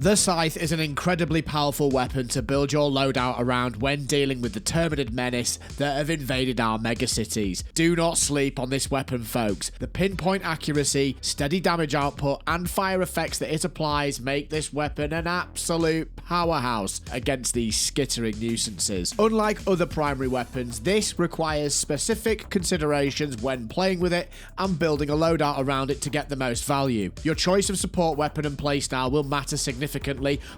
The Scythe is an incredibly powerful weapon to build your loadout around when dealing with the Terminid menace that have invaded our mega cities. Do not sleep on this weapon, folks. The pinpoint accuracy, steady damage output, and fire effects that it applies make this weapon an absolute powerhouse against these skittering nuisances. Unlike other primary weapons, this requires specific considerations when playing with it and building a loadout around it to get the most value. Your choice of support weapon and playstyle will matter significantly.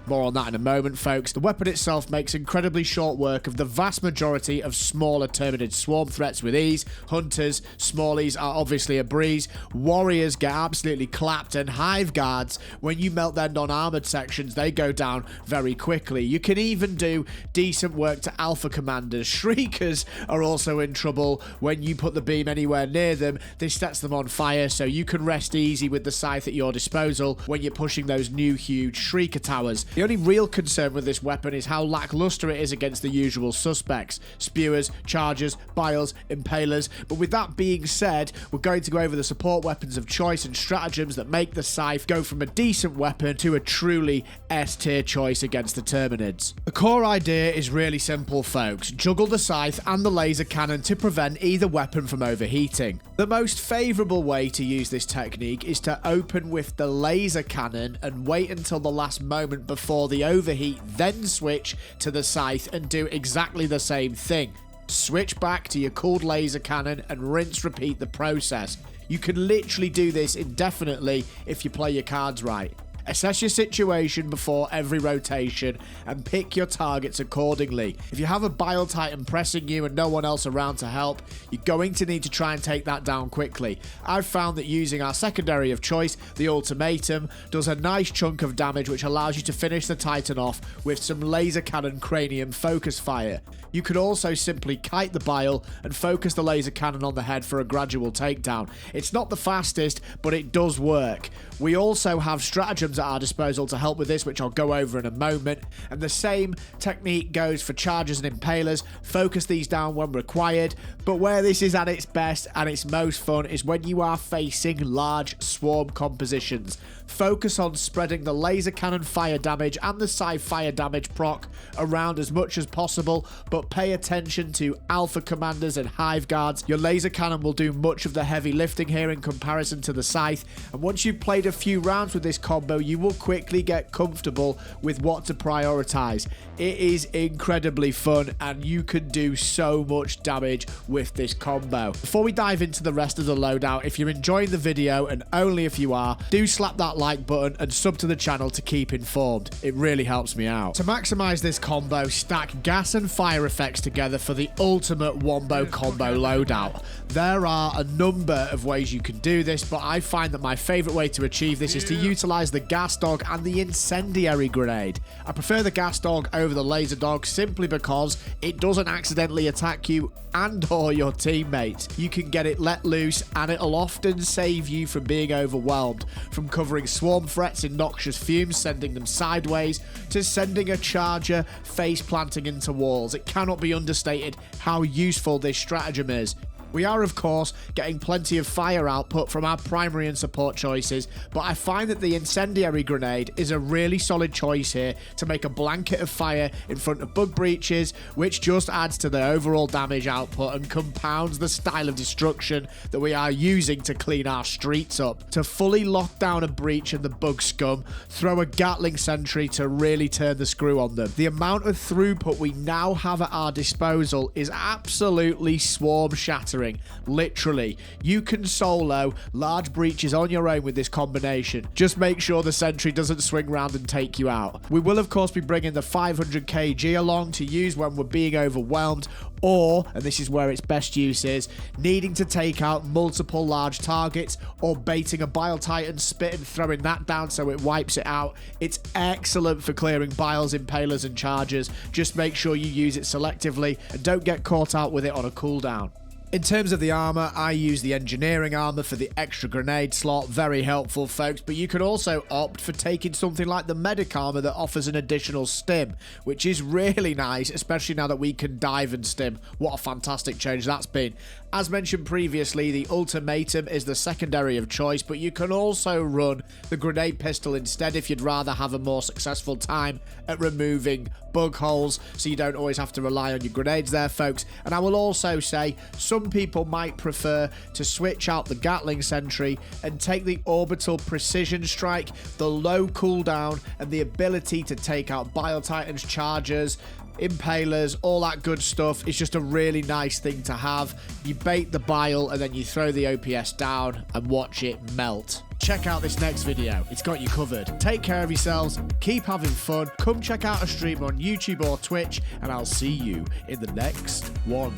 More on that in a moment, folks. The weapon itself makes incredibly short work of the vast majority of smaller Terminid swarm threats with ease. Hunters, smallies are obviously a breeze. Warriors get absolutely clapped, and hive guards, when you melt their non-armored sections, they go down very quickly. You can even do decent work to alpha commanders. Shriekers are also in trouble when you put the beam anywhere near them. This sets them on fire, so you can rest easy with the Scythe at your disposal when you're pushing those new huge Shrieker towers. The only real concern with this weapon is how lackluster it is against the usual suspects: spewers, chargers, biles, impalers. But with that being said, we're going to go over the support weapons of choice and stratagems that make the Scythe go from a decent weapon to a truly S-tier choice against the Terminids. The core idea is really simple, folks. Juggle the Scythe and the laser cannon to prevent either weapon from overheating. The most favourable way to use this technique is to open with the laser cannon and wait until the last moment before the overheat, then switch to the Scythe and do exactly the same thing. Switch back to your cooled laser cannon and rinse repeat the process. You can literally do this indefinitely if you play your cards right. Assess your situation before every rotation and pick your targets accordingly. If you have a Bile Titan pressing you and no one else around to help, you're going to need to try and take that down quickly. I've found that using our secondary of choice, the Ultimatum, does a nice chunk of damage which allows you to finish the Titan off with some laser cannon cranium focus fire. You could also simply kite the Bile and focus the laser cannon on the head for a gradual takedown. It's not the fastest, but it does work. We also have stratagems at our disposal to help with this, which I'll go over in a moment, and the same technique goes for chargers and impalers. Focus these down when required, but where this is at its best and its most fun is when you are facing large swarm compositions. Focus on spreading the laser cannon fire damage and the Scythe fire damage proc around as much as possible, but pay attention to alpha commanders and hive guards. Your laser cannon will do much of the heavy lifting here in comparison to the Scythe, and once you've played a few rounds with this combo, you will quickly get comfortable with what to prioritize. It is incredibly fun and you can do so much damage with this combo. Before we dive into the rest of the loadout, if you're enjoying the video, and only if you are, do slap that like button and sub to the channel to keep informed. It really helps me out. To maximize this combo, stack gas and fire effects together for the ultimate wombo combo loadout. There are a number of ways you can do this, but I find that my favorite way to achieve this is to utilize the gas dog and the incendiary grenade. I prefer the gas dog over the laser dog simply because it doesn't accidentally attack you and or your teammates. You can get it let loose and it'll often save you from being overwhelmed, from covering swarm threats in noxious fumes, sending them sideways, to sending a charger face planting into walls. It cannot be understated how useful this stratagem is. We are, of course, getting plenty of fire output from our primary and support choices, but I find that the incendiary grenade is a really solid choice here to make a blanket of fire in front of bug breaches, which just adds to the overall damage output and compounds the style of destruction that we are using to clean our streets up. To fully lock down a breach and the bug scum, throw a Gatling sentry to really turn the screw on them. The amount of throughput we now have at our disposal is absolutely swarm shattering. Literally, you can solo large breaches on your own with this combination. Just make sure the sentry doesn't swing round and take you out. We will of course be bringing the 500 kg along to use when we're being overwhelmed, or, and this is where its best use is, needing to take out multiple large targets, or baiting a Bile Titan spit and throwing that down so it wipes it out. It's excellent for clearing biles, impalers and chargers. Just make sure you use it selectively and don't get caught out with it on a cooldown. In terms of the armour, I use the engineering armour for the extra grenade slot. Very helpful, folks, but you could also opt for taking something like the medic armour that offers an additional stim, which is really nice, especially now that we can dive and stim. What a fantastic change that's been. As mentioned previously, the ultimatum is the secondary of choice, but you can also run the grenade pistol instead if you'd rather have a more successful time at removing bug holes, so you don't always have to rely on your grenades there, folks. And I will also say some people might prefer to switch out the Gatling Sentry and take the orbital precision strike, the low cooldown, and the ability to take out Bile Titans, chargers, impalers, all that good stuff. Is just a really nice thing to have. You bait the bile and then you throw the OPS down and watch it melt. Check out this next video, it's got you covered. Take care of yourselves, keep having fun, come check out a stream on YouTube or Twitch, and I'll see you in the next one.